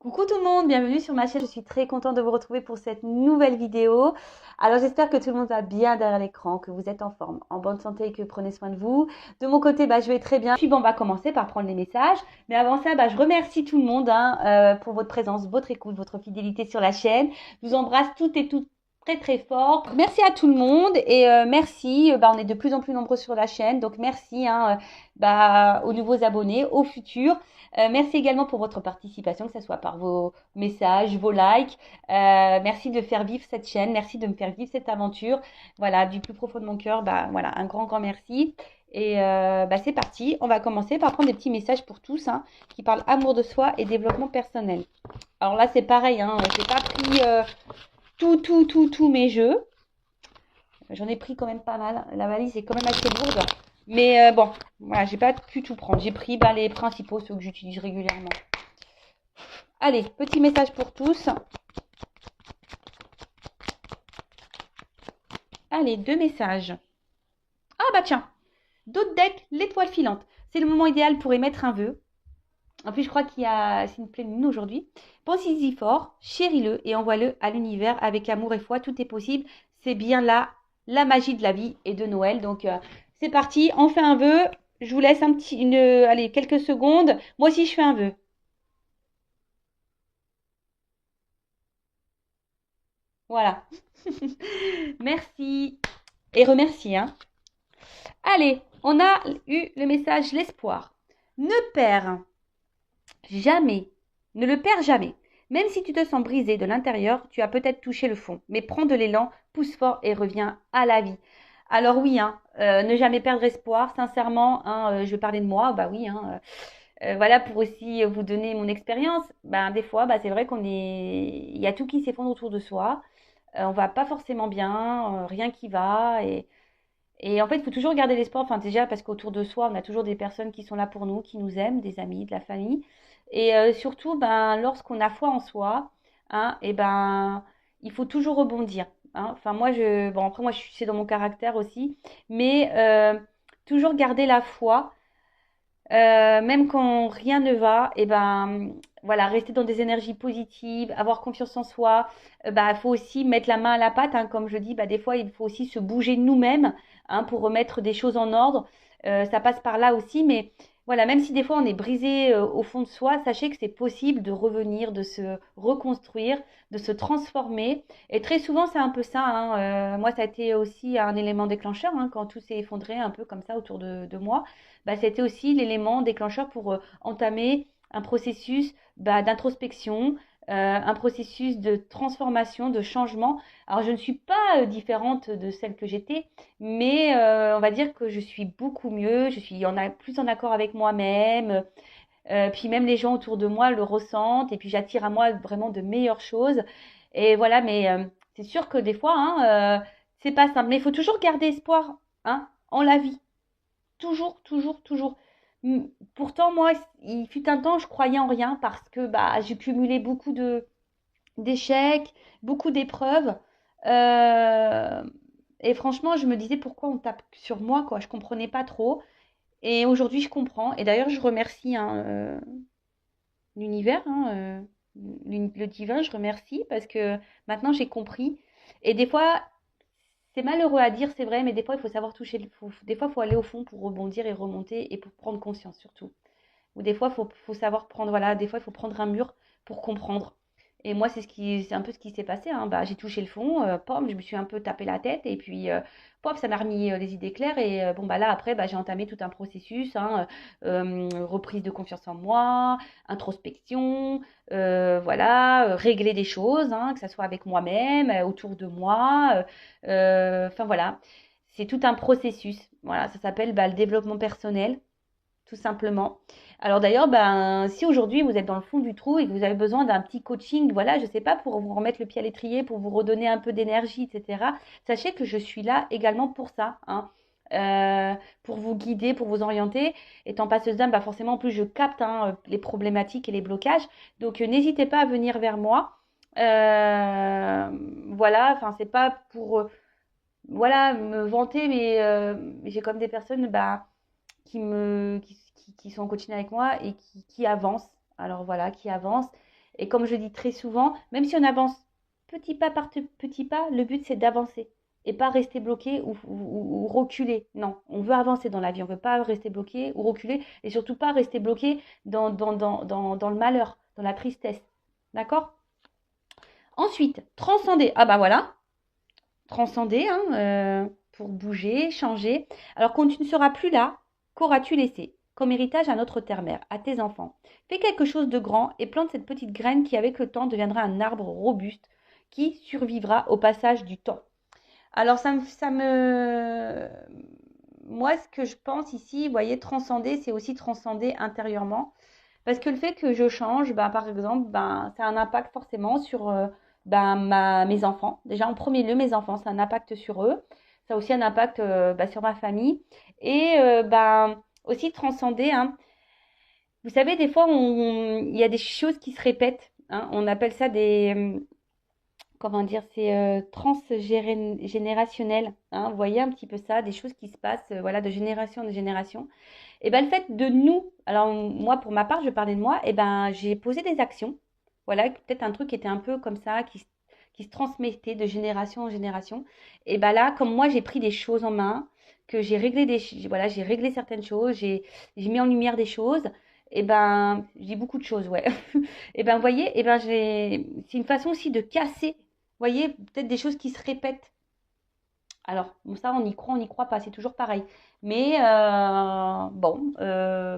Coucou tout le monde, bienvenue sur ma chaîne. Je suis très contente de vous retrouver pour cette nouvelle vidéo. Alors j'espère que tout le monde va bien derrière l'écran, que vous êtes en forme, en bonne santé et que prenez soin de vous. De mon côté, je vais très bien. Puis on va commencer par prendre les messages. Mais avant ça, je remercie tout le monde pour votre présence, votre écoute, votre fidélité sur la chaîne. Je vous embrasse toutes et toutes très très fort. Merci à tout le monde et merci. On est de plus en plus nombreux sur la chaîne, donc merci aux nouveaux abonnés, aux futurs. Merci également pour votre participation, que ce soit par vos messages, vos likes. Merci de faire vivre cette chaîne, merci de me faire vivre cette aventure. Voilà, du plus profond de mon cœur, voilà, un grand, grand merci. Et c'est parti, on va commencer par prendre des petits messages pour tous qui parlent amour de soi et développement personnel. Alors là, c'est pareil, je n'ai pas pris tous mes jeux. J'en ai pris quand même pas mal. La valise est quand même assez lourde. Mais bon, voilà, j'ai pas pu tout prendre. J'ai pris les principaux, ceux que j'utilise régulièrement. Allez, petit message pour tous. Allez, 2 messages. Ah tiens, d'autres decks, l'étoile filante. C'est le moment idéal pour émettre un vœu. En plus, je crois c'est une pleine lune aujourd'hui. Pensez-y fort, chéris-le et envoie-le à l'univers avec amour et foi. Tout est possible. C'est bien là la magie de la vie et de Noël. Donc, c'est parti. On fait un vœu. Je vous laisse allez, quelques secondes. Moi aussi, je fais un vœu. Voilà. Merci. Et remercie, Allez, on a eu le message l'espoir. Ne perds jamais, ne le perds jamais. Même si tu te sens brisé de l'intérieur, tu as peut-être touché le fond. Mais prends de l'élan, pousse fort et reviens à la vie. Alors oui, ne jamais perdre espoir. Sincèrement, je vais parler de moi. Bah oui, voilà pour aussi vous donner mon expérience. Des fois, c'est vrai il y a tout qui s'effondre autour de soi. On va pas forcément bien, rien qui va et en fait, il faut toujours garder l'espoir. Enfin, déjà parce qu'autour de soi, on a toujours des personnes qui sont là pour nous, qui nous aiment, des amis, de la famille. Et surtout, lorsqu'on a foi en soi, il faut toujours rebondir. Enfin, bon, après, c'est dans mon caractère aussi, mais toujours garder la foi, même quand rien ne va, voilà, rester dans des énergies positives, avoir confiance en soi. Faut aussi mettre la main à la pâte, comme je dis. Des fois, il faut aussi se bouger nous-mêmes, pour remettre des choses en ordre. Ça passe par là aussi, mais voilà, même si des fois on est brisé au fond de soi, sachez que c'est possible de revenir, de se reconstruire, de se transformer. Et très souvent, c'est un peu ça. Moi, ça a été aussi un élément déclencheur quand tout s'est effondré un peu comme ça autour de moi. C'était aussi l'élément déclencheur pour entamer un processus d'introspection, un processus de transformation, de changement. Alors, je ne suis pas différente de celle que j'étais, mais on va dire que je suis beaucoup mieux, je suis plus en accord avec moi-même, puis même les gens autour de moi le ressentent, et puis j'attire à moi vraiment de meilleures choses. Et voilà, mais c'est sûr que des fois, c'est pas simple, mais il faut toujours garder espoir en la vie. Toujours, toujours, toujours. Pourtant, moi, il fut un temps, je croyais en rien parce que j'ai cumulé beaucoup d'échecs, beaucoup d'épreuves. Euh, et franchement, je me disais pourquoi on tape sur moi, quoi. Je comprenais pas trop. Et aujourd'hui, je comprends. Et d'ailleurs, je remercie l'univers, le divin, je remercie parce que maintenant j'ai compris. Et des fois, c'est malheureux à dire, c'est vrai, mais des fois, il faut savoir toucher. Des fois, il faut aller au fond pour rebondir et remonter et pour prendre conscience surtout. Ou des fois, faut savoir prendre, voilà, des fois, il faut prendre un mur pour comprendre. Et moi, c'est un peu ce qui s'est passé. J'ai touché le fond, pom, je me suis un peu tapé la tête et puis, pop, ça m'a remis les idées claires. Et là, après, j'ai entamé tout un processus, reprise de confiance en moi, introspection, voilà, régler des choses, que ça soit avec moi-même, autour de moi. Enfin voilà, c'est tout un processus. Voilà, ça s'appelle le développement personnel tout simplement. Alors d'ailleurs, si aujourd'hui vous êtes dans le fond du trou et que vous avez besoin d'un petit coaching, voilà, je sais pas, pour vous remettre le pied à l'étrier, pour vous redonner un peu d'énergie, etc., sachez que je suis là également pour ça, pour vous guider, pour vous orienter. Étant passeuse d'âme, forcément, en plus, je capte les problématiques et les blocages. Donc, n'hésitez pas à venir vers moi. Voilà, enfin, c'est pas pour voilà, me vanter, mais j'ai comme des personnes qui sont en coaching avec moi et qui avancent. Alors voilà, qui avancent. Et comme je dis très souvent, même si on avance petit pas par petit pas, le but c'est d'avancer et pas rester bloqué ou reculer. Non, on veut avancer dans la vie, on ne veut pas rester bloqué ou reculer et surtout pas rester bloqué dans le malheur, dans la tristesse. D'accord? Ensuite, transcender. Ah bah voilà, transcender pour bouger, changer. Alors quand tu ne seras plus là, qu'auras-tu laissé comme héritage à notre terre-mère, à tes enfants? Fais quelque chose de grand et plante cette petite graine qui avec le temps deviendra un arbre robuste qui survivra au passage du temps. Alors moi ce que je pense ici, vous voyez, transcender, c'est aussi transcender intérieurement. Parce que le fait que je change, ben, par exemple, ben, ça a un impact forcément sur mes enfants. Déjà, en premier lieu, mes enfants, ça a un impact sur eux. Ça a aussi un impact sur ma famille. Et aussi transcender. Hein. Vous savez, des fois, il y a des choses qui se répètent. Hein. On appelle ça comment dire, c'est transgénérationnel. Hein. Vous voyez un petit peu ça, des choses qui se passent voilà, de génération en génération. Et ben le fait de nous, alors moi pour ma part, je parlais de moi, et ben j'ai posé des actions, voilà, peut-être un truc qui était un peu comme ça, qui se transmettait de génération en génération. Et ben là, comme moi j'ai pris des choses en main, que j'ai réglé voilà, j'ai réglé certaines choses, j'ai mis en lumière des choses, et ben j'ai beaucoup de choses, ouais. Et ben vous voyez, et ben c'est une façon aussi de casser, vous voyez, peut-être des choses qui se répètent. Alors, bon, ça, on n'y croit pas, c'est toujours pareil. Mais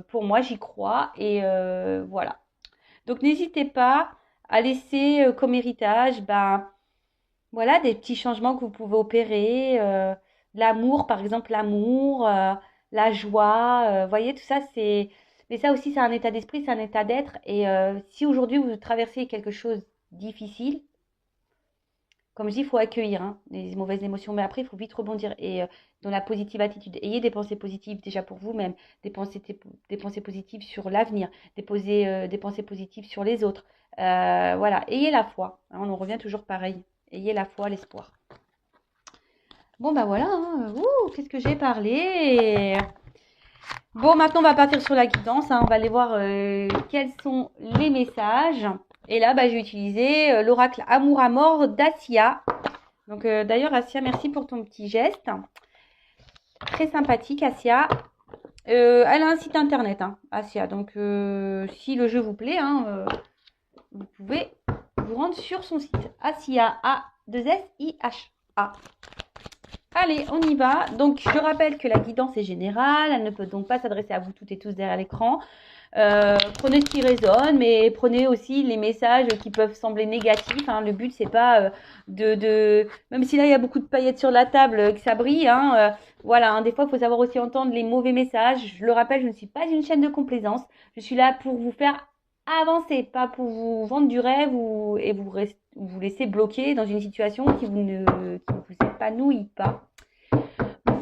pour moi, j'y crois et voilà. Donc, n'hésitez pas à laisser comme héritage, ben, voilà, des petits changements que vous pouvez opérer. L'amour, par exemple, l'amour, la joie, vous voyez, tout ça, c'est... Mais ça aussi, c'est un état d'esprit, c'est un état d'être. Et si aujourd'hui, vous traversez quelque chose de difficile, comme je dis, il faut accueillir les mauvaises émotions, mais après, il faut vite rebondir. Et dans la positive attitude, ayez des pensées positives déjà pour vous-même, des pensées positives sur l'avenir, des pensées positives sur les autres. Voilà, ayez la foi. Hein, on en revient toujours pareil. Ayez la foi, l'espoir. Bon, bah voilà. Hein. Qu'est-ce que j'ai parlé? Bon, maintenant, on va partir sur la guidance. Hein. On va aller voir quels sont les messages. Et là, bah, j'ai utilisé l'oracle Amour à mort d'Assia. Donc, d'ailleurs, Assia, merci pour ton petit geste. Très sympathique, Assia. Elle a un site internet, hein, Assia. Donc, si le jeu vous plaît, vous pouvez vous rendre sur son site. Assia, A-2-S-I-H-A. Allez, on y va. Donc, je rappelle que la guidance est générale. Elle ne peut donc pas s'adresser à vous toutes et tous derrière l'écran. Prenez ce qui résonne, mais prenez aussi les messages qui peuvent sembler négatifs. Hein. Le but, c'est pas même si là, il y a beaucoup de paillettes sur la table, que ça brille. Voilà, des fois, il faut savoir aussi entendre les mauvais messages. Je le rappelle, je ne suis pas une chaîne de complaisance. Je suis là pour vous faire avancer, pas pour vous vendre du rêve et vous laisser bloquer dans une situation qui ne vous épanouit pas.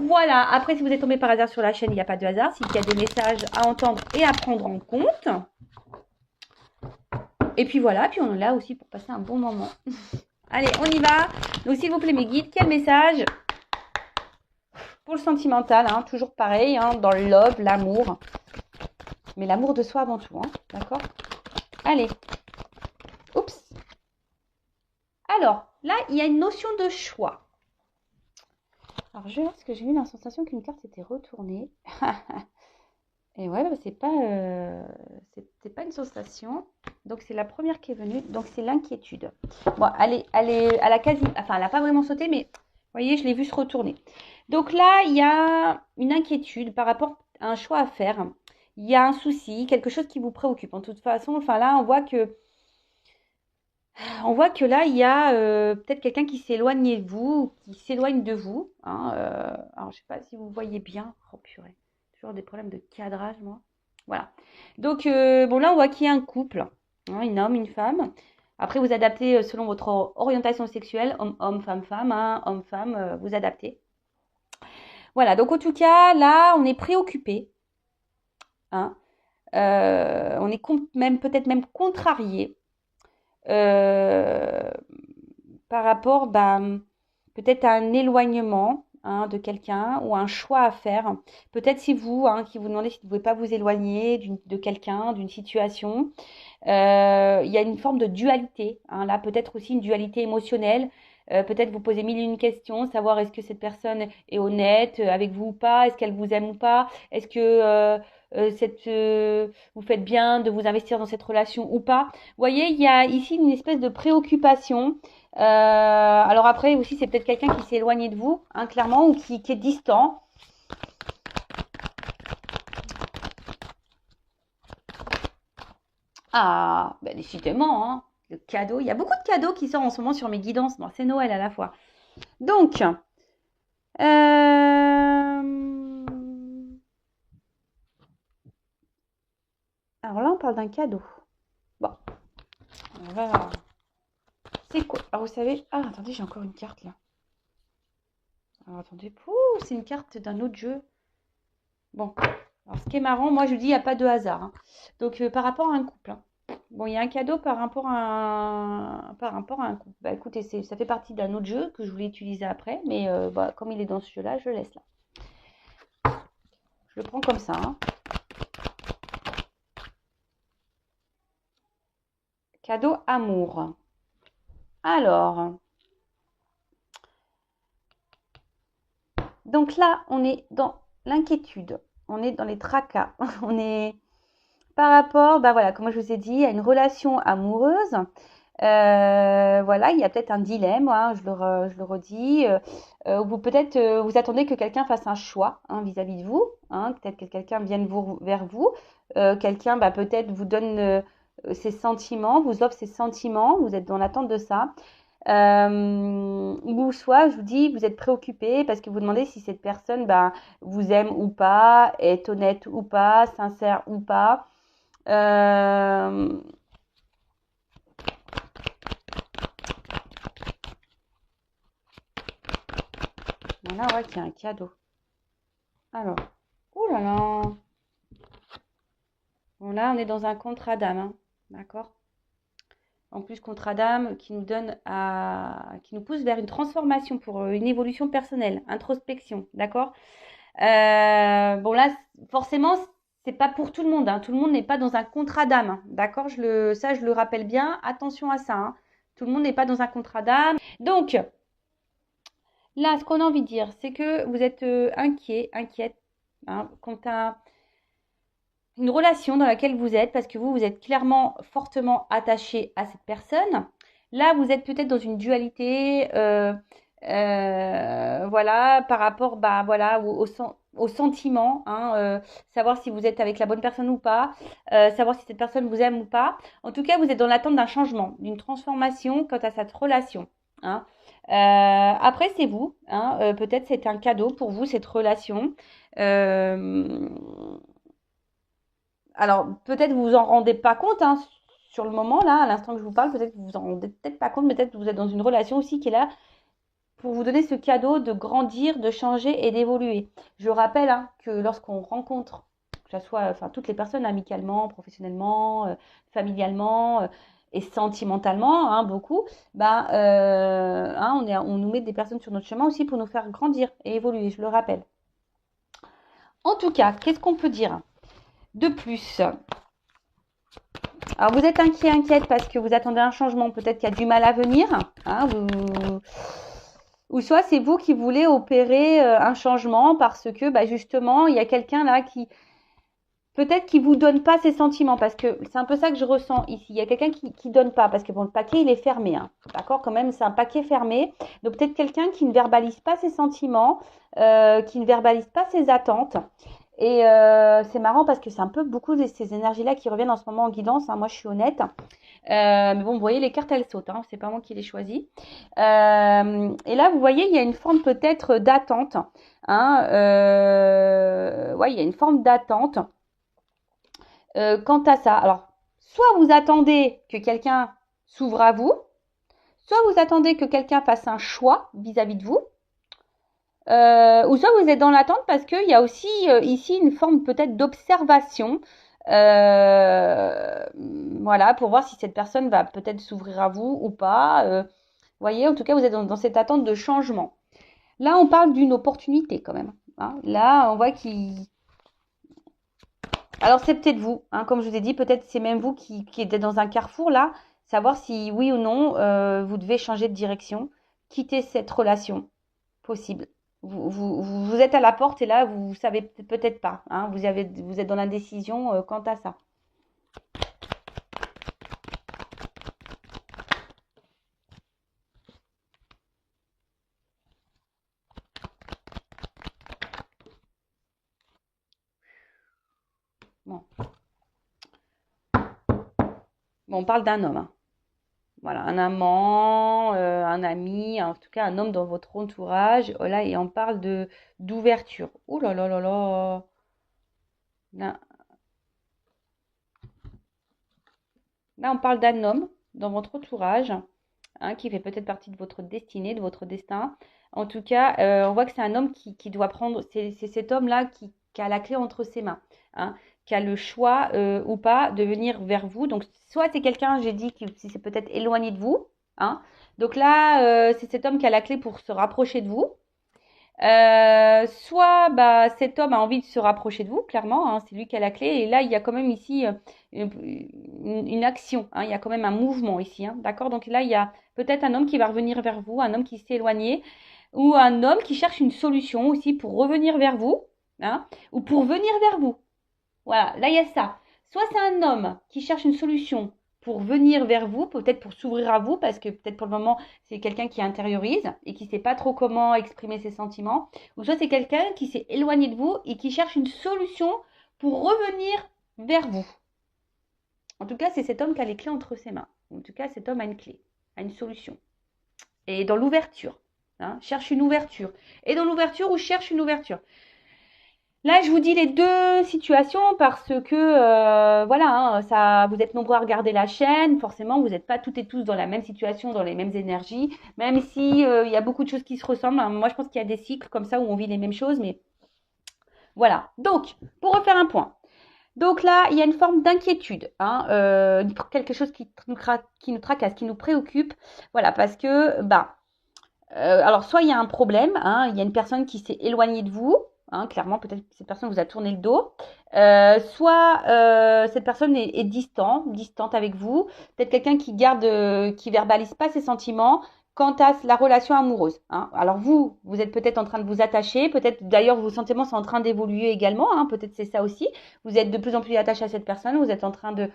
Voilà, après si vous êtes tombé par hasard sur la chaîne, il n'y a pas de hasard, s'il y a des messages à entendre et à prendre en compte. Et puis voilà, puis on est là aussi pour passer un bon moment. Allez, on y va. Donc s'il vous plaît mes guides, quel message pour le sentimental, toujours pareil, dans le love, l'amour. Mais l'amour de soi avant tout, d'accord? Allez. Oups. Alors, là, il y a une notion de choix. Alors, je vais voir ce que j'ai eu la sensation qu'une carte s'était retournée. Et ouais, c'est pas une sensation. Donc, c'est la première qui est venue. Donc, c'est l'inquiétude. Bon, elle a quasi... Enfin, elle n'a pas vraiment sauté, mais vous voyez, je l'ai vue se retourner. Donc là, il y a une inquiétude par rapport à un choix à faire. Il y a un souci, quelque chose qui vous préoccupe. En toute façon, enfin là, on voit que là, il y a peut-être quelqu'un qui s'éloigne de vous, qui s'éloigne de vous. Alors, je sais pas si vous voyez bien. Oh purée, toujours des problèmes de cadrage, moi. Voilà. Donc, bon, là, on voit qu'il y a un couple, un homme, une femme. Après, vous adaptez selon votre orientation sexuelle, homme, femme, homme-femme, vous adaptez. Voilà, donc en tout cas, là, on est préoccupé. On est peut-être même contrarié. Par rapport peut-être à un éloignement de quelqu'un ou un choix à faire. Peut-être si vous, qui vous demandez si vous ne pouvez pas vous éloigner de quelqu'un, d'une situation. Il y a une forme de dualité, hein, là peut-être aussi une dualité émotionnelle. Peut-être vous posez mille et une questions, savoir est-ce que cette personne est honnête avec vous ou pas, est-ce qu'elle vous aime ou pas, est-ce que vous faites bien de vous investir dans cette relation ou pas. Vous voyez, il y a ici une espèce de préoccupation. Alors après aussi, c'est peut-être quelqu'un qui s'est éloigné de vous, hein, clairement, ou qui est distant. Ah, ben décidément, hein, le cadeau. Il y a beaucoup de cadeaux qui sortent en ce moment sur mes guidances. Bon, c'est Noël à la fois. Donc, alors là, on parle d'un cadeau. Bon, on va... C'est quoi? Alors, vous savez... Ah, attendez, j'ai encore une carte, là. Alors, attendez. Ouh, c'est une carte d'un autre jeu. Bon, alors, ce qui est marrant, moi, je dis, il n'y a pas de hasard, hein. Donc, par rapport à un couple, hein. Bon, il y a un cadeau par rapport à un couple. Bah, écoutez, ça fait partie d'un autre jeu que je voulais utiliser après, mais bah, comme il est dans ce jeu-là, je le laisse là. Je le prends comme ça, hein. Cadeau amour. Alors, donc là, on est dans l'inquiétude, on est dans les tracas, on est par rapport, bah voilà, comme je vous ai dit, à une relation amoureuse. Voilà, il y a peut-être un dilemme, hein, je le redis. Vous peut-être vous attendez que quelqu'un fasse un choix, hein, vis-à-vis de vous, hein, peut-être que quelqu'un vienne vers vous, quelqu'un bah, peut-être vous donne ses sentiments, vous offre ses sentiments, vous êtes dans l'attente de ça. Ou soit, je vous dis, vous êtes préoccupé parce que vous demandez si cette personne bah, vous aime ou pas, est honnête ou pas, sincère ou pas. Voilà, ouais, qu'il y a un cadeau. Alors, oh là là. Bon, là, on est dans un contrat d'âme, hein, d'accord? En plus, contrat d'âme qui nous donne qui nous pousse vers une transformation pour une évolution personnelle, introspection, d'accord? Bon là, forcément, c'est pas pour tout le monde, hein. Tout le monde n'est pas dans un contrat d'âme, hein, d'accord? Ça, je le rappelle bien. Attention à ça, hein. Tout le monde n'est pas dans un contrat d'âme. Donc, là, ce qu'on a envie de dire, c'est que vous êtes inquiète, hein, quant à une relation dans laquelle vous êtes, parce que vous êtes clairement fortement attaché à cette personne. Là, vous êtes peut-être dans une dualité, voilà, par rapport, bah, voilà, au sentiment, hein, savoir si vous êtes avec la bonne personne ou pas, savoir si cette personne vous aime ou pas. En tout cas, vous êtes dans l'attente d'un changement, d'une transformation quant à cette relation, hein. Après, c'est vous, hein, peut-être c'est un cadeau pour vous, cette relation. Euh, alors, peut-être vous vous en rendez pas compte, hein, sur le moment, là, à l'instant que je vous parle, peut-être que vous vous en rendez peut-être pas compte, peut-être que vous êtes dans une relation aussi qui est là pour vous donner ce cadeau de grandir, de changer et d'évoluer. Je rappelle, hein, que lorsqu'on rencontre, que ce soit enfin, toutes les personnes amicalement, professionnellement, familialement et sentimentalement, hein, beaucoup, bah, hein, on nous met des personnes sur notre chemin aussi pour nous faire grandir et évoluer, je le rappelle. En tout cas, qu'est-ce qu'on peut dire de plus? Alors, vous êtes inquiète parce que vous attendez un changement. Peut-être qu'il y a du mal à venir, hein, ou soit c'est vous qui voulez opérer un changement parce que bah, justement, il y a quelqu'un là qui peut-être qui vous donne pas ses sentiments parce que c'est un peu ça que je ressens ici. Il y a quelqu'un qui donne pas parce que bon, le paquet il est fermé, hein, d'accord, quand même, c'est un paquet fermé. Donc peut-être quelqu'un qui ne verbalise pas ses sentiments, qui ne verbalise pas ses attentes. Et c'est marrant parce que c'est un peu beaucoup de ces énergies-là qui reviennent en ce moment en guidance, hein. Moi, je suis honnête. Mais bon, vous voyez, les cartes, elles sautent, hein. C'est pas moi qui les choisis. Et là, vous voyez, il y a une forme peut-être d'attente, hein. Ouais, il y a une forme d'attente quant à ça. Alors, soit vous attendez que quelqu'un s'ouvre à vous, soit vous attendez que quelqu'un fasse un choix vis-à-vis de vous. Ou soit vous êtes dans l'attente parce qu'il y a aussi ici une forme peut-être d'observation. Voilà, pour voir si cette personne va peut-être s'ouvrir à vous ou pas. Voyez, en tout cas, vous êtes dans cette attente de changement. Là, on parle d'une opportunité quand même, hein. Là, on voit qu'il Alors, c'est peut-être vous, hein, comme je vous ai dit, peut-être c'est même vous qui êtes dans un carrefour là, savoir si oui ou non vous devez changer de direction, quitter cette relation possible. Vous êtes à la porte et là, vous savez peut-être pas, hein, vous êtes dans l'indécision quant à ça. Bon, bon on parle d'un homme, hein. Voilà, un amant, un ami, en tout cas un homme dans votre entourage. Oh là, et on parle de d'ouverture. Ouh là là là là. Là, là, on parle d'un homme dans votre entourage, hein, qui fait peut-être partie de votre destinée, de votre destin. En tout cas, on voit que c'est un homme qui doit prendre, c'est cet homme-là qui a la clé entre ses mains, hein, qui a le choix ou pas de venir vers vous. Donc, soit c'est quelqu'un, j'ai dit, qui c'est peut-être éloigné de vous, hein. Donc là, c'est cet homme qui a la clé pour se rapprocher de vous. Soit bah, cet homme a envie de se rapprocher de vous, clairement, hein, c'est lui qui a la clé. Et là, il y a quand même ici une action, hein, il y a quand même un mouvement ici, hein, d'accord? Donc là, il y a peut-être un homme qui va revenir vers vous, un homme qui s'est éloigné, ou un homme qui cherche une solution aussi pour revenir vers vous, hein, ou pour venir vers vous. Voilà, là il y a ça. Soit c'est un homme qui cherche une solution pour venir vers vous, peut-être pour s'ouvrir à vous, parce que peut-être pour le moment c'est quelqu'un qui intériorise et qui ne sait pas trop comment exprimer ses sentiments. Ou soit c'est quelqu'un qui s'est éloigné de vous et qui cherche une solution pour revenir vers vous. En tout cas, c'est cet homme qui a les clés entre ses mains. En tout cas, cet homme a une clé, a une solution. Et dans l'ouverture, hein, cherche une ouverture. Et dans l'ouverture ou cherche une ouverture. Là, je vous dis les deux situations parce que voilà, hein, ça, vous êtes nombreux à regarder la chaîne. Forcément, vous n'êtes pas toutes et tous dans la même situation, dans les mêmes énergies. Même si il y a beaucoup de choses qui se ressemblent, hein. Moi, je pense qu'il y a des cycles comme ça où on vit les mêmes choses, mais voilà. Donc, pour refaire un point. Donc là, il y a une forme d'inquiétude, hein, quelque chose qui nous tracasse, qui nous préoccupe. Voilà, parce que bah alors, soit il y a un problème, hein, il y a une personne qui s'est éloignée de vous, hein, clairement, peut-être que cette personne vous a tourné le dos, soit cette personne est distante avec vous, peut-être quelqu'un qui garde, qui verbalise pas ses sentiments quant à la relation amoureuse, hein. Alors vous êtes peut-être en train de vous attacher, peut-être d'ailleurs vos sentiments sont en train d'évoluer également, hein, peut-être c'est ça aussi, vous êtes de plus en plus attaché à cette personne, vous êtes en train de,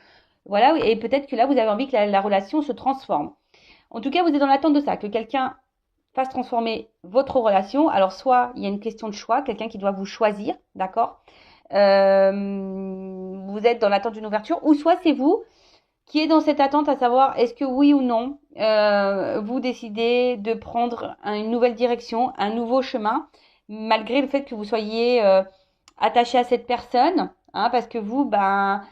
voilà, et peut-être que là vous avez envie que la relation se transforme. En tout cas, vous êtes dans l'attente de ça, que quelqu'un fasse transformer votre relation. Alors, soit il y a une question de choix, quelqu'un qui doit vous choisir, d'accord? Vous êtes dans l'attente d'une ouverture, ou soit c'est vous qui êtes dans cette attente à savoir est-ce que oui ou non, vous décidez de prendre une nouvelle direction, un nouveau chemin, malgré le fait que vous soyez attaché à cette personne, hein, parce que vous, ben,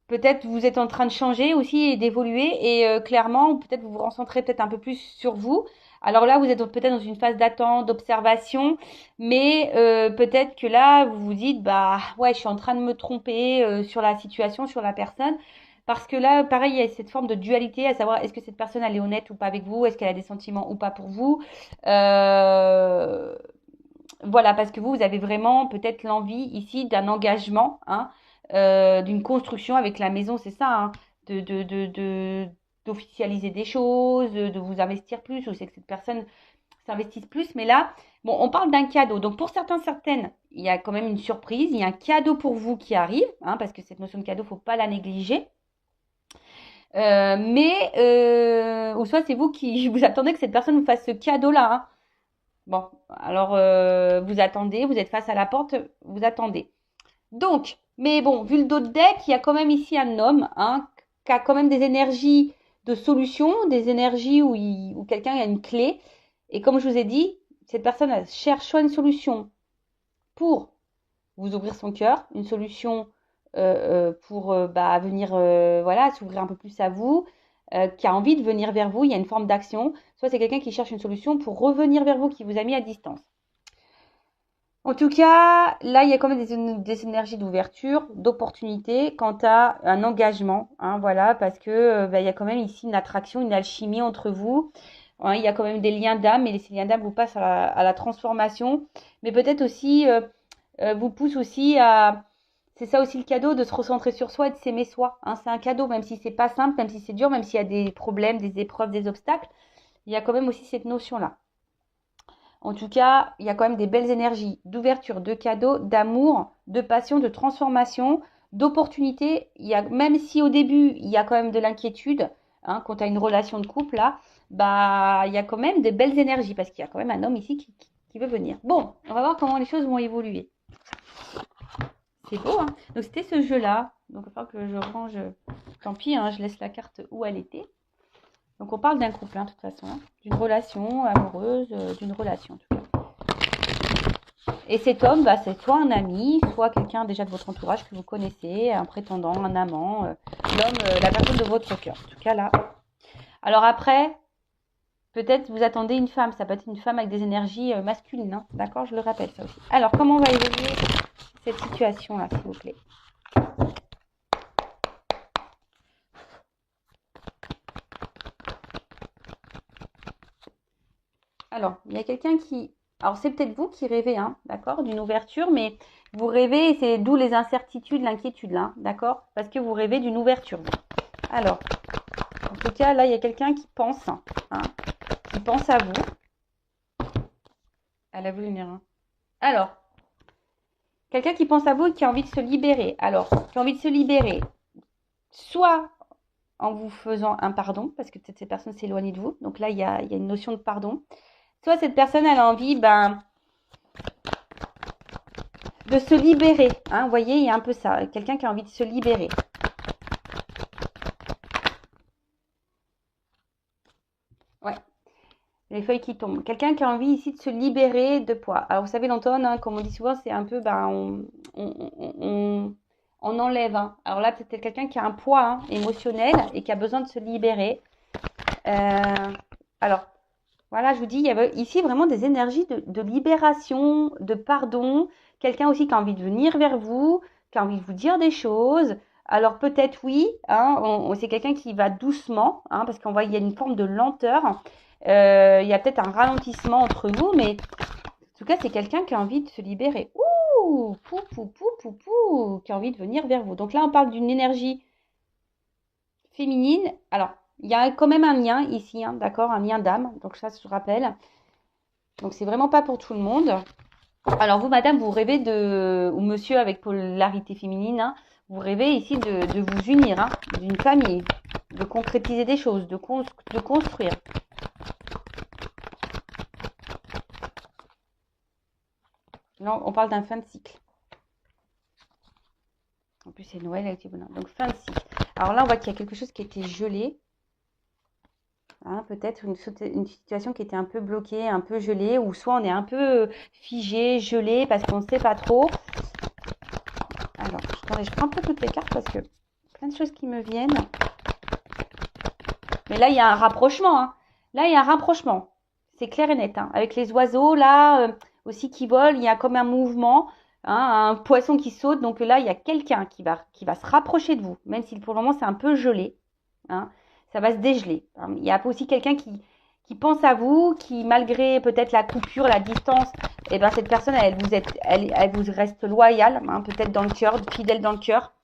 peut-être vous êtes en train de changer aussi et d'évoluer et clairement, peut-être vous vous concentrez peut-être un peu plus sur vous. Alors là, vous êtes peut-être dans une phase d'attente, d'observation, mais peut-être que là, vous vous dites, bah ouais, je suis en train de me tromper sur la situation, sur la personne. Parce que là, pareil, il y a cette forme de dualité, à savoir est-ce que cette personne, elle est honnête ou pas avec vous, est-ce qu'elle a des sentiments ou pas pour vous. Euh, voilà, parce que vous avez vraiment peut-être l'envie ici d'un engagement, hein, d'une construction avec la maison, c'est ça, hein, d'officialiser des choses, de vous investir plus, ou c'est que cette personne s'investisse plus. Mais là, bon, on parle d'un cadeau. Donc pour certaines, il y a quand même une surprise, il y a un cadeau pour vous qui arrive, hein, parce que cette notion de cadeau, faut pas la négliger. Ou soit c'est vous qui vous attendez que cette personne vous fasse ce cadeau-là, hein. Bon, alors vous attendez, vous êtes face à la porte, vous attendez. Donc, mais bon, vu le dos de deck, il y a quand même ici un homme, hein, qui a quand même des énergies de solution, des énergies où quelqu'un a une clé. Et comme je vous ai dit, cette personne elle cherche soit une solution pour vous ouvrir son cœur, une solution pour bah, venir voilà, s'ouvrir un peu plus à vous, qui a envie de venir vers vous, il y a une forme d'action, soit c'est quelqu'un qui cherche une solution pour revenir vers vous, qui vous a mis à distance. En tout cas, là, il y a quand même des énergies d'ouverture, d'opportunité quant à un engagement, hein, voilà, parce que bah, il y a quand même ici une attraction, une alchimie entre vous, hein, il y a quand même des liens d'âme, et ces liens d'âme vous passent à la transformation, mais peut-être aussi vous poussent aussi c'est ça aussi le cadeau, de se recentrer sur soi et de s'aimer soi. Hein. C'est un cadeau, même si c'est pas simple, même si c'est dur, même s'il y a des problèmes, des épreuves, des obstacles. Il y a quand même aussi cette notion-là. En tout cas, il y a quand même des belles énergies d'ouverture, de cadeaux, d'amour, de passion, de transformation, d'opportunité. Même si au début, il y a quand même de l'inquiétude, hein, quand tu as une relation de couple, là, bah, il y a quand même des belles énergies parce qu'il y a quand même un homme ici qui veut venir. Bon, on va voir comment les choses vont évoluer. C'est beau, hein. Donc, c'était ce jeu-là. Donc, il va falloir que je range. Tant pis, hein, je laisse la carte où elle était. Donc, on parle d'un couple, hein, de toute façon. Hein, d'une relation amoureuse, d'une relation, en tout cas. Et cet homme, bah, c'est soit un ami, soit quelqu'un déjà de votre entourage que vous connaissez, un prétendant, un amant, l'homme, la personne de votre cœur. En tout cas, là. Alors après, peut-être vous attendez une femme. Ça peut être une femme avec des énergies masculines. Hein, d'accord, je le rappelle, ça aussi. Alors, comment on va évoluer cette situation-là, s'il vous plaît? Alors, il y a quelqu'un qui... Alors, c'est peut-être vous qui rêvez, hein, d'accord, d'une ouverture, mais vous rêvez, et c'est d'où les incertitudes, l'inquiétude, là, d'accord, parce que vous rêvez d'une ouverture. Alors, en tout cas, là, il y a quelqu'un qui pense à vous. Elle a voulu venir, hein. Alors, quelqu'un qui pense à vous et qui a envie de se libérer. Alors, qui a envie de se libérer, soit en vous faisant un pardon, parce que peut-être cette personne s'est éloignée de vous. Donc là, il y a une notion de pardon. Soit cette personne, elle a envie de se libérer. Hein, vous voyez, il y a un peu ça. Quelqu'un qui a envie de se libérer. Ouais, les feuilles qui tombent. Quelqu'un qui a envie ici de se libérer de poids. Alors, vous savez, l'automne, hein, comme on dit souvent, c'est un peu, on enlève. Hein. Alors là, peut-être quelqu'un qui a un poids émotionnel et qui a besoin de se libérer. Alors, voilà, je vous dis, il y avait ici vraiment des énergies de libération, de pardon. Quelqu'un aussi qui a envie de venir vers vous, qui a envie de vous dire des choses. Alors peut-être oui, hein, c'est quelqu'un qui va doucement, hein, parce qu'on voit qu'il y a une forme de lenteur. Il y a peut-être un ralentissement entre vous, mais en tout cas, c'est quelqu'un qui a envie de se libérer. Ouh, pou, pou, pou, pou, pou, qui a envie de venir vers vous. Donc là, on parle d'une énergie féminine. Alors, il y a quand même un lien ici, hein, d'accord, un lien d'âme. Donc ça, je rappelle. Donc c'est vraiment pas pour tout le monde. Alors vous, madame, vous rêvez ou monsieur avec polarité féminine, hein, vous rêvez ici de vous unir, hein, d'une famille, de concrétiser des choses, de construire. Là, on parle d'un fin de cycle. En plus, c'est Noël avec les bonheurs. Donc fin de cycle. Alors là, on voit qu'il y a quelque chose qui a été gelé. Hein, peut-être une situation qui était un peu bloquée, un peu gelée, ou soit on est un peu figé, gelé, parce qu'on ne sait pas trop. Alors, attendez, je prends un peu toutes les cartes parce que plein de choses qui me viennent. Mais là, il y a un rapprochement. Hein. Là, il y a un rapprochement. C'est clair et net. Hein. Avec les oiseaux, là, aussi qui volent, il y a comme un mouvement, hein, un poisson qui saute. Donc là, il y a quelqu'un qui va se rapprocher de vous, même si pour le moment, c'est un peu gelé. Hein. Ça va se dégeler. Il y a aussi quelqu'un qui pense à vous, qui malgré peut-être la coupure, la distance, eh ben cette personne, elle vous reste loyale, hein, peut-être dans le cœur, fidèle dans le cœur.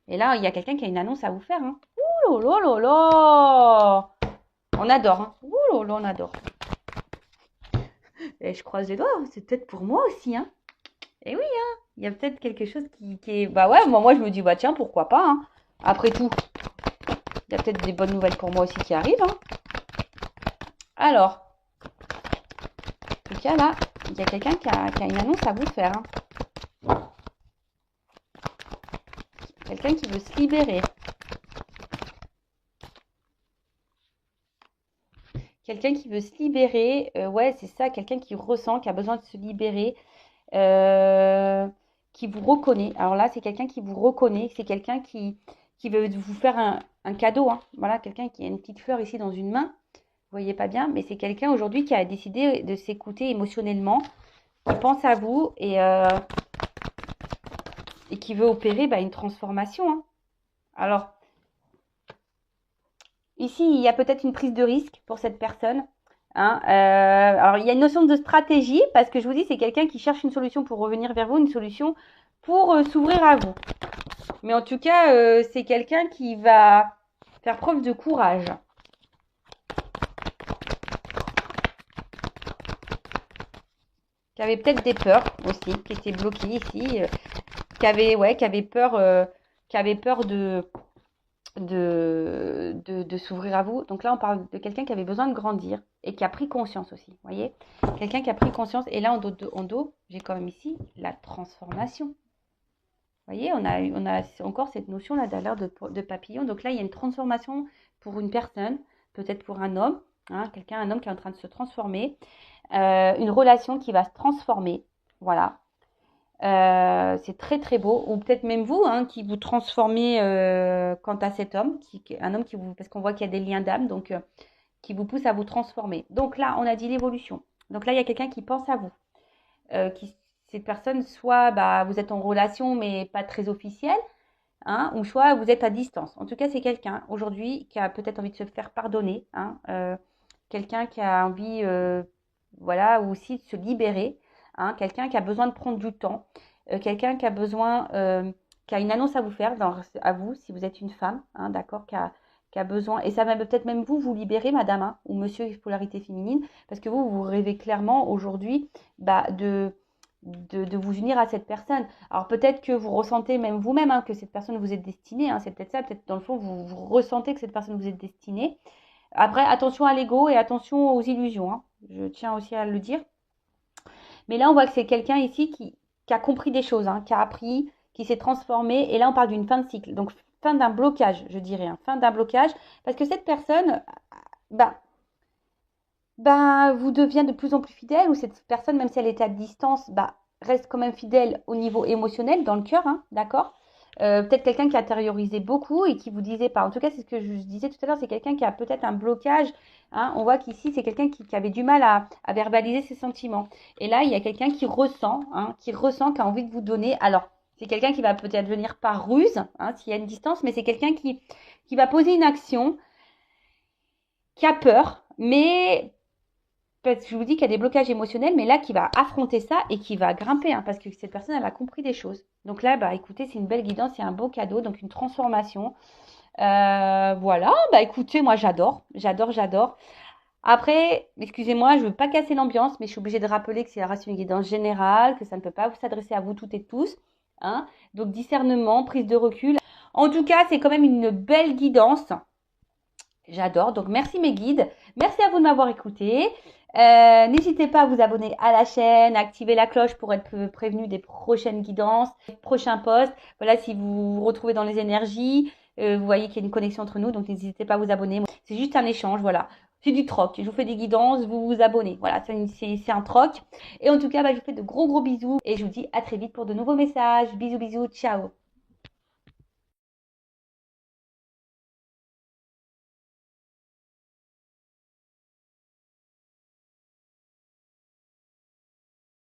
Et là, il y a quelqu'un qui a une annonce à vous faire. Hein. Ouh là là là là, on adore. Hein. Ouh là là, on adore. Et je croise les doigts, c'est peut-être pour moi aussi. Hein. Et oui, hein, il y a peut-être quelque chose qui est... Bah ouais, moi je me dis, bah tiens, pourquoi pas. Hein. Après tout. Il y a peut-être des bonnes nouvelles pour moi aussi qui arrivent. Hein. Alors, en tout cas là, il y a quelqu'un qui a une annonce à vous faire. Hein. Quelqu'un qui veut se libérer. Quelqu'un qui veut se libérer. Ouais, c'est ça, quelqu'un qui ressent, qui a besoin de se libérer. Qui vous reconnaît. Alors là, c'est quelqu'un qui vous reconnaît. C'est quelqu'un qui veut vous faire un cadeau. Hein. Voilà, quelqu'un qui a une petite fleur ici dans une main. Vous voyez pas bien, mais c'est quelqu'un aujourd'hui qui a décidé de s'écouter émotionnellement, qui pense à vous et qui veut opérer une transformation. Hein. Alors, ici, il y a peut-être une prise de risque pour cette personne. Hein. Alors, il y a une notion de stratégie, parce que je vous dis, c'est quelqu'un qui cherche une solution pour revenir vers vous, une solution pour s'ouvrir à vous. Mais en tout cas, c'est quelqu'un qui va faire preuve de courage. Qui avait peut-être des peurs aussi, qui étaient bloquées ici, qui avait peur, de s'ouvrir à vous. Donc là, on parle de quelqu'un qui avait besoin de grandir et qui a pris conscience aussi. Vous voyez, quelqu'un qui a pris conscience. Et là, en dos, j'ai quand même ici la transformation. Vous voyez, on a encore cette notion-là d'ailleurs de papillon. Donc là, il y a une transformation pour une personne, peut-être pour un homme, hein, un homme qui est en train de se transformer, une relation qui va se transformer. Voilà. C'est très très beau. Ou peut-être même vous, hein, qui vous transformez quant à cet homme, un homme qui vous, parce qu'on voit qu'il y a des liens d'âme, donc qui vous pousse à vous transformer. Donc là, on a dit l'évolution. Donc là, il y a quelqu'un qui pense à vous, cette personne, soit vous êtes en relation mais pas très officielle, hein, ou soit vous êtes à distance. En tout cas, c'est quelqu'un aujourd'hui qui a peut-être envie de se faire pardonner, hein, quelqu'un qui a envie, voilà, aussi de se libérer, hein, quelqu'un qui a besoin de prendre du temps, quelqu'un qui a besoin, qui a une annonce à vous faire, à vous, si vous êtes une femme, hein, d'accord, qui a besoin, et ça va peut-être même vous libérer, madame, hein, ou monsieur polarité féminine, parce que vous rêvez clairement aujourd'hui de vous unir à cette personne. Alors peut-être que vous ressentez même vous-même, hein, que cette personne vous est destinée, hein, c'est peut-être ça, peut-être dans le fond vous ressentez que cette personne vous est destinée. Après, attention à l'ego et attention aux illusions, hein, je tiens aussi à le dire. Mais là, on voit que c'est quelqu'un ici qui a compris des choses, hein, qui a appris, qui s'est transformé, et là on parle d'une fin de cycle, donc fin d'un blocage, je dirais, hein, fin d'un blocage, parce que cette personne, vous devient de plus en plus fidèle, ou cette personne, même si elle est à distance, reste quand même fidèle au niveau émotionnel, dans le cœur, hein, d'accord. Peut-être quelqu'un qui a intériorisé beaucoup et qui vous disait pas. En tout cas, c'est ce que je disais tout à l'heure, c'est quelqu'un qui a peut-être un blocage, hein. On voit qu'ici, c'est quelqu'un qui avait du mal à verbaliser ses sentiments. Et là, il y a quelqu'un qui ressent, hein, qui a envie de vous donner. Alors, c'est quelqu'un qui va peut-être venir par ruse, hein, s'il y a une distance, mais c'est quelqu'un qui va poser une action, qui a peur, mais parce que je vous dis qu'il y a des blocages émotionnels, mais là, qui va affronter ça et qui va grimper, hein, parce que cette personne, elle a compris des choses. Donc là, écoutez, c'est une belle guidance, c'est un beau cadeau, donc une transformation. Voilà, écoutez, moi, j'adore. Après, excusez-moi, je ne veux pas casser l'ambiance, mais je suis obligée de rappeler que ça reste une guidance générale, que ça ne peut pas s'adresser à vous toutes et tous, hein. Donc, discernement, prise de recul. En tout cas, c'est quand même une belle guidance. J'adore. Donc, merci mes guides. Merci à vous de m'avoir écouté. N'hésitez pas à vous abonner à la chaîne, à activer la cloche pour être prévenu des prochaines guidances, des prochains posts. Voilà, si vous vous retrouvez dans les énergies, vous voyez qu'il y a une connexion entre nous, donc n'hésitez pas à vous abonner. C'est juste un échange, voilà. C'est du troc. Je vous fais des guidances, vous vous abonnez. Voilà, c'est un troc. Et en tout cas, je vous fais de gros bisous et je vous dis à très vite pour de nouveaux messages. Bisous, ciao.